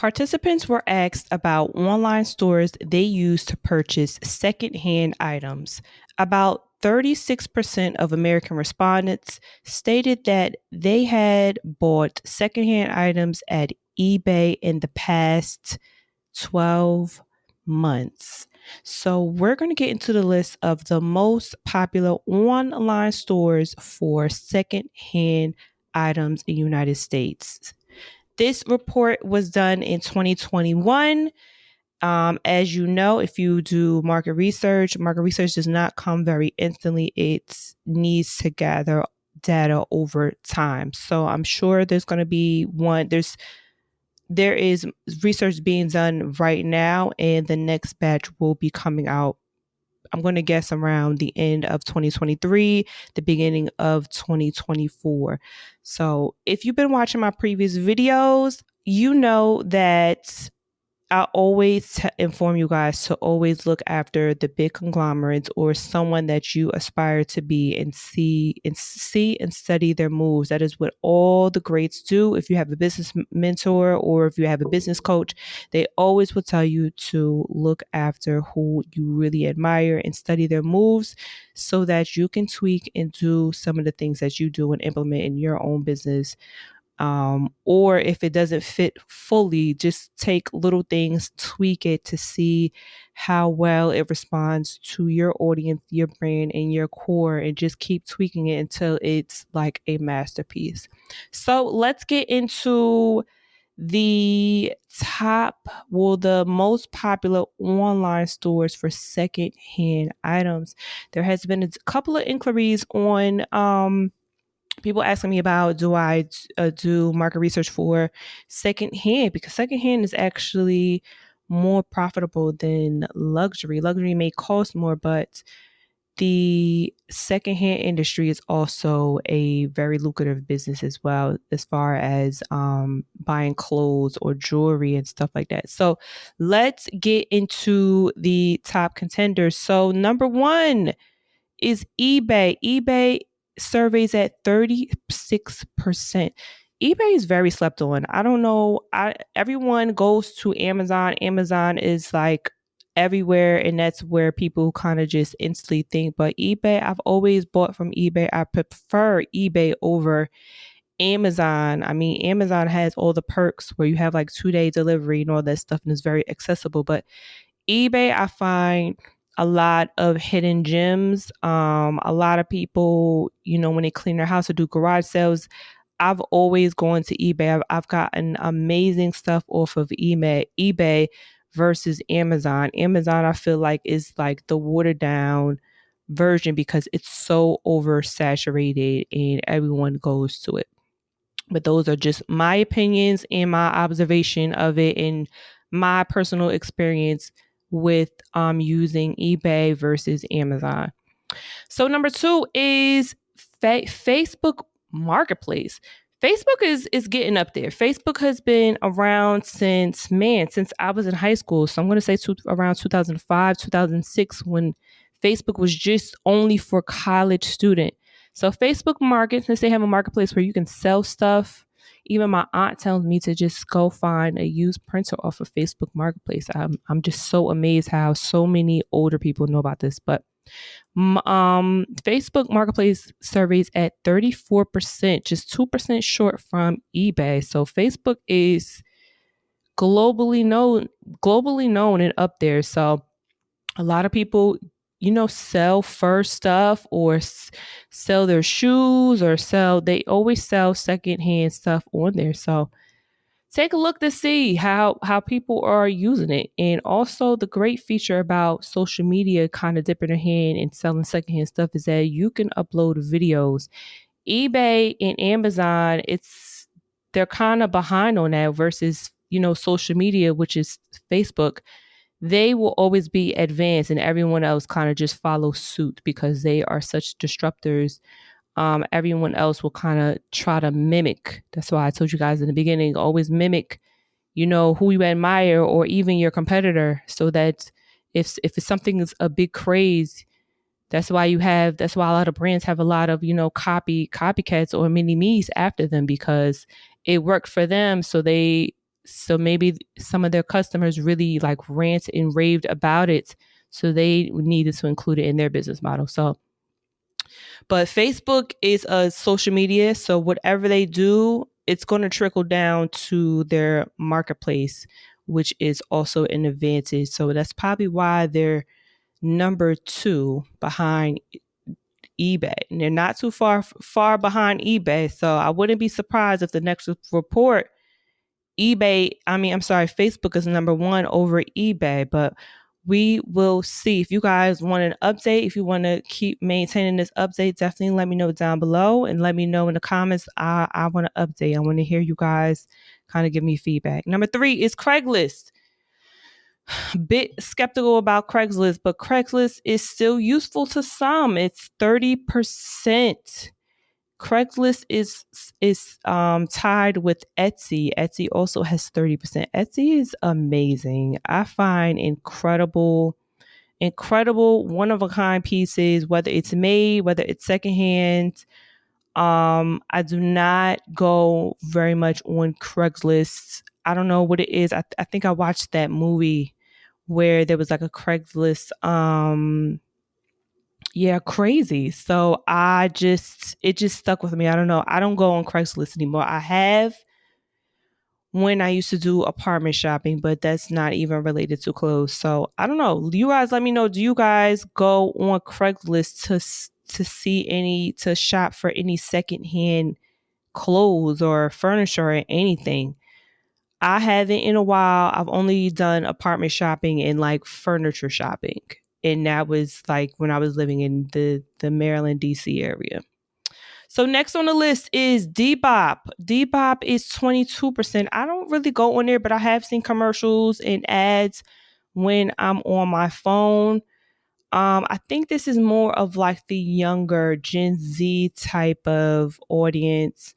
Participants were asked about online stores they use to purchase secondhand items. About 36% of American respondents stated that they had bought secondhand items at eBay in the past 12 months. So, we're going to get into the list of the most popular online stores for secondhand items in the United States. This report was done in 2021. As you know, if you do market research does not come very instantly. It needs to gather data over time. So I'm sure there's going to be there is research being done right now, and the next batch will be coming out. I'm going to guess around the end of 2023, the beginning of 2024. So if you've been watching my previous videos, you know that I always inform you guys to always look after the big conglomerates or someone that you aspire to be and see and study their moves. That is what all the greats do. If you have a business mentor or if you have a business coach, they always will tell you to look after who you really admire and study their moves so that you can tweak and do some of the things that you do and implement in your own business. Or if it doesn't fit fully, just take little things, tweak it to see how well it responds to your audience, your brand, and your core, and just keep tweaking it until it's like a masterpiece. So let's get into the the most popular online stores for secondhand items. There has been a couple of inquiries on people asking me about do I do market research for secondhand, because secondhand is actually more profitable than luxury. Luxury may cost more, but the secondhand industry is also a very lucrative business as well, as far as buying clothes or jewelry and stuff like that. So let's get into the top contenders. So number one is eBay. eBay surveys at 36%. eBay is very slept on. I don't know. Everyone goes to Amazon. Amazon is like everywhere, and that's where people kind of just instantly think. But eBay, I've always bought from eBay. I prefer eBay over Amazon. I mean, Amazon has all the perks where you have like 2-day delivery and all that stuff, and it's very accessible. But eBay, I find a lot of hidden gems. A lot of people, when they clean their house or do garage sales, I've always gone to eBay. I've gotten amazing stuff off of eBay versus Amazon. Amazon, I feel like, is like the watered down version because it's so oversaturated and everyone goes to it. But those are just my opinions and my observation of it and my personal experience with using eBay versus Amazon. So number two is Facebook Marketplace. Facebook is getting up there. Facebook has been around since I was in high school. So I'm going to say around 2005, 2006, when Facebook was just only for college student. So Facebook Market, since they have a marketplace where you can sell stuff, even my aunt tells me to just go find a used printer off of Facebook Marketplace. I'm just so amazed how so many older people know about this. But Facebook Marketplace surveys at 34%, just 2% short from eBay. So Facebook is globally known and up there. So a lot of people, sell first stuff or sell their shoes or they always sell secondhand stuff on there. So take a look to see how people are using it. And also the great feature about social media kind of dipping their hand and selling secondhand stuff is that you can upload videos. eBay and Amazon, they're kind of behind on that versus, social media, which is Facebook. They will always be advanced and everyone else kind of just follows suit because they are such disruptors. Everyone else will kind of try to mimic. That's why I told you guys in the beginning, always mimic, who you admire or even your competitor, so that if it's something is a big craze, that's why a lot of brands have a lot of, copycats or mini me's after them because it worked for them. So they So maybe some of their customers really like rant and raved about it. So they needed to include it in their business model. So, but Facebook is a social media. So whatever they do, it's going to trickle down to their marketplace, which is also an advantage. So that's probably why they're number 2 behind eBay. And they're not too far behind eBay. So I wouldn't be surprised if the next report Facebook is number 1 over eBay, but we will see. If you guys want an update, if you want to keep maintaining this update, definitely let me know down below and let me know in the comments. I want to update. I want to hear you guys kind of give me feedback. Number 3 is Craigslist. Bit skeptical about Craigslist, but Craigslist is still useful to some. It's 30%. Craigslist is tied with Etsy. Etsy also has 30%. Etsy is amazing. I find incredible one of a kind pieces, whether it's made, whether it's secondhand. I do not go very much on Craigslist. I don't know what it is. I think I watched that movie where there was like a Craigslist crazy. So it just stuck with me. I don't know. I don't go on Craigslist anymore. I have when I used to do apartment shopping, but that's not even related to clothes. So I don't know. You guys let me know. Do you guys go on Craigslist to shop for any secondhand clothes or furniture or anything? I haven't in a while. I've only done apartment shopping and like furniture shopping. And that was like when I was living in the Maryland, DC area. So next on the list is Depop. Depop is 22%. I don't really go on there, but I have seen commercials and ads when I'm on my phone. I think this is more of like the younger Gen Z type of audience.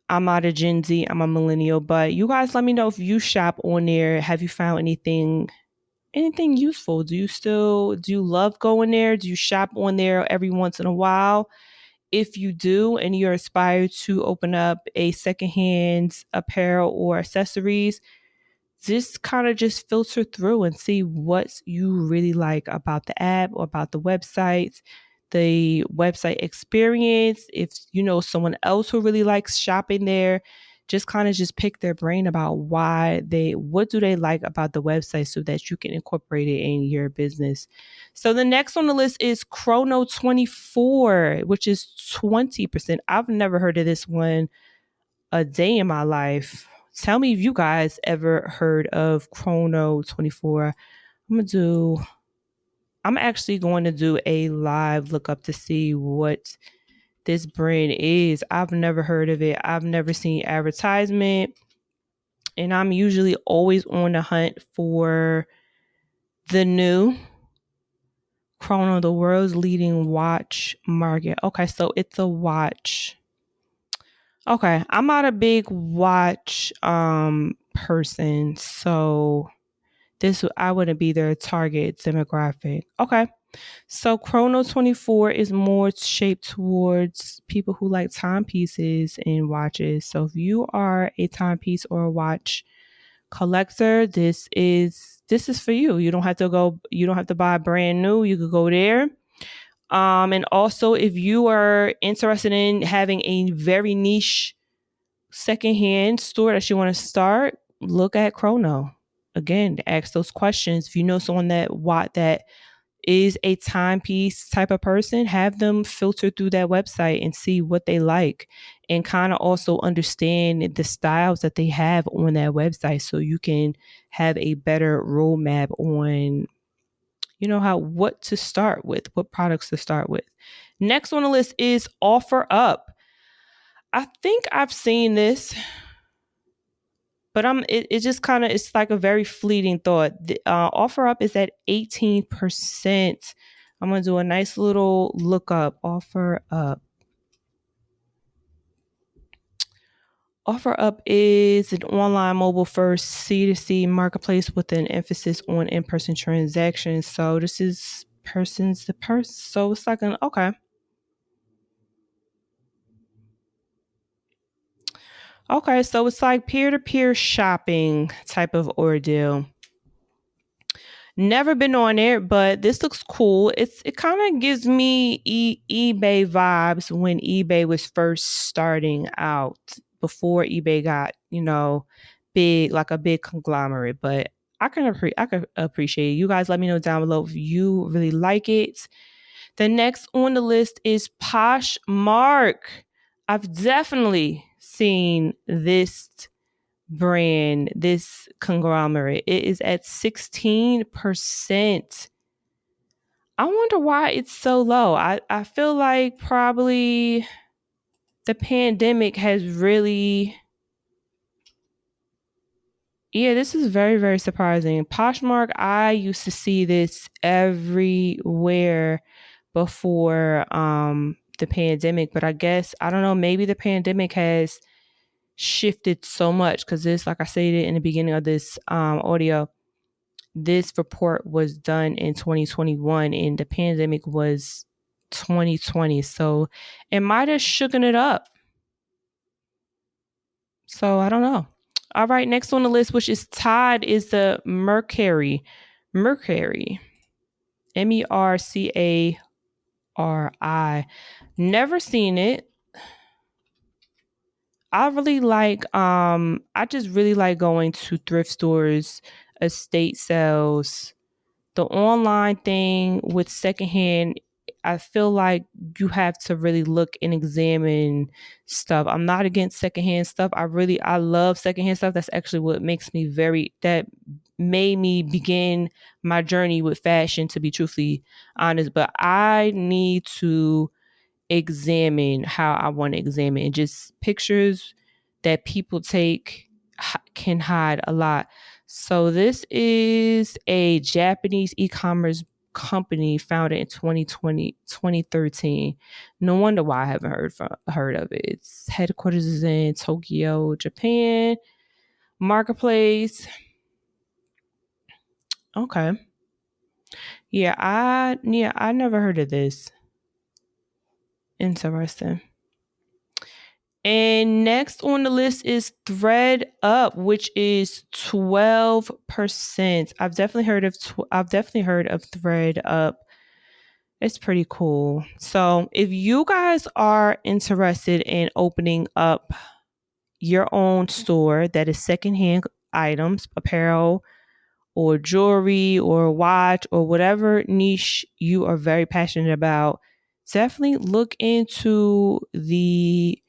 I'm not a Gen Z, I'm a millennial, but you guys let me know if you shop on there. Have you found anything useful? Do you love going there? Do you shop on there every once in a while? If you do and you're inspired to open up a secondhand apparel or accessories, just filter through and see what you really like about the app or about the website experience. If you know someone else who really likes shopping there, just pick their brain about what do they like about the website so that you can incorporate it in your business. So the next on the list is Chrono24, which is 20%. I've never heard of this one a day in my life. Tell me if you guys ever heard of Chrono24. I'm actually going to do a live lookup to see what this brand is. I've never heard of it. I've never seen advertisement. And I'm usually always on the hunt for the new Chrono, the world's leading watch market. Okay, so it's a watch. Okay, I'm not a big watch person, so I wouldn't be their target demographic. Okay. So Chrono24 is more shaped towards people who like timepieces and watches. So if you are a timepiece or a watch collector, this is for you. You don't have to buy brand new. You could go there. And also if you are interested in having a very niche secondhand store that you want to start, look at Chrono. Again, ask those questions. If you know someone that is a timepiece type of person, have them filter through that website and see what they like and kind of also understand the styles that they have on that website so you can have a better roadmap on what to start with, what products to start with. Next on the list is OfferUp. I think I've seen this, but it just kind of, it's like a very fleeting thought. OfferUp is at 18%. I'm going to do a nice little lookup. OfferUp. OfferUp is an online mobile first C2C marketplace with an emphasis on in-person transactions. So this is persons to person. So it's like okay. Okay, so it's like peer-to-peer shopping type of ordeal. Never been on it, but this looks cool. It kind of gives me eBay vibes when eBay was first starting out before eBay got, big, like a big conglomerate. But I can appreciate it. You guys let me know down below if you really like it. The next on the list is Poshmark. I've definitely seen this brand, this conglomerate. It is at 16%. I wonder why it's so low. I feel like probably the pandemic has really. Yeah, this is very, very surprising. Poshmark, I used to see this everywhere before the pandemic, but I guess I don't know, maybe the pandemic has shifted so much because this, like I stated in the beginning of this audio, this report was done in 2021 and the pandemic was 2020. So it might have shooken it up. So I don't know. All right, next on the list, which is tied, is the Mercari. Mercari. Mercari. Never seen it. I just really like going to thrift stores, estate sales, the online thing with secondhand. I feel like you have to really look and examine stuff. I'm not against secondhand stuff. I love secondhand stuff. That's actually what that made me begin my journey with fashion, to be truthfully honest. But I need to examine how I want to examine, and just pictures that people take can hide a lot. So this is a Japanese e-commerce company founded in 2013. No wonder why I haven't heard of it. Its headquarters is in Tokyo, Japan. Marketplace. Okay. I never heard of this. Interesting. And next on the list is ThredUp, which is 12%. I've definitely heard of ThredUp. It's pretty cool. So, if you guys are interested in opening up your own store that is secondhand items, apparel, or jewelry or watch or whatever niche you are very passionate about, definitely look into the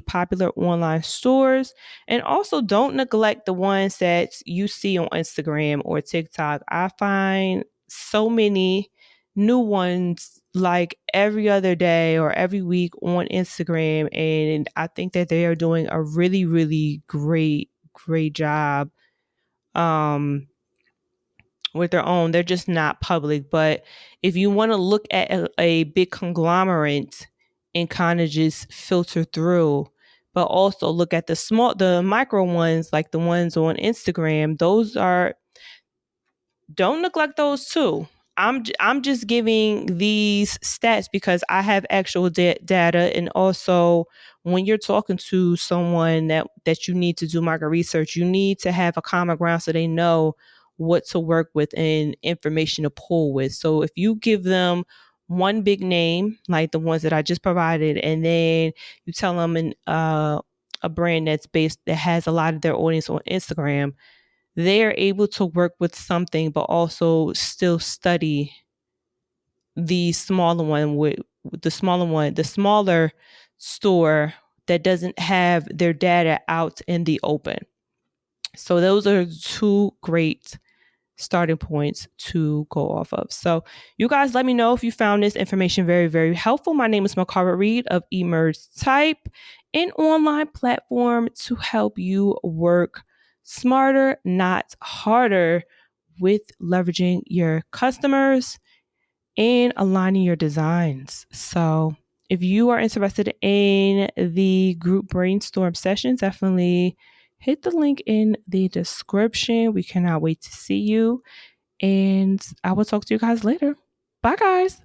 popular online stores, and also don't neglect the ones that you see on Instagram or TikTok. I find so many new ones like every other day or every week on Instagram, and I think that they are doing a really, really great job um with their own. They're just not public. But if you want to look at a big conglomerate and kind of just filter through, but also look at the micro ones, like the ones on Instagram, don't neglect those too. I'm just giving these stats because I have actual data, and also when you're talking to someone that you need to do market research, you need to have a common ground so they know what to work with and information to pull with. So if you give them one big name like the ones that I just provided, and then you tell them a brand that has a lot of their audience on Instagram, they are able to work with something but also still study the smaller one with the smaller store that doesn't have their data out in the open. So those are two great starting points to go off of. So you guys let me know if you found this information very, very helpful. My name is Makara Reed of Emerge Type, an online platform to help you work smarter, not harder, with leveraging your customers and aligning your designs. So if you are interested in the group brainstorm sessions, definitely hit the link in the description. We cannot wait to see you. And I will talk to you guys later. Bye, guys.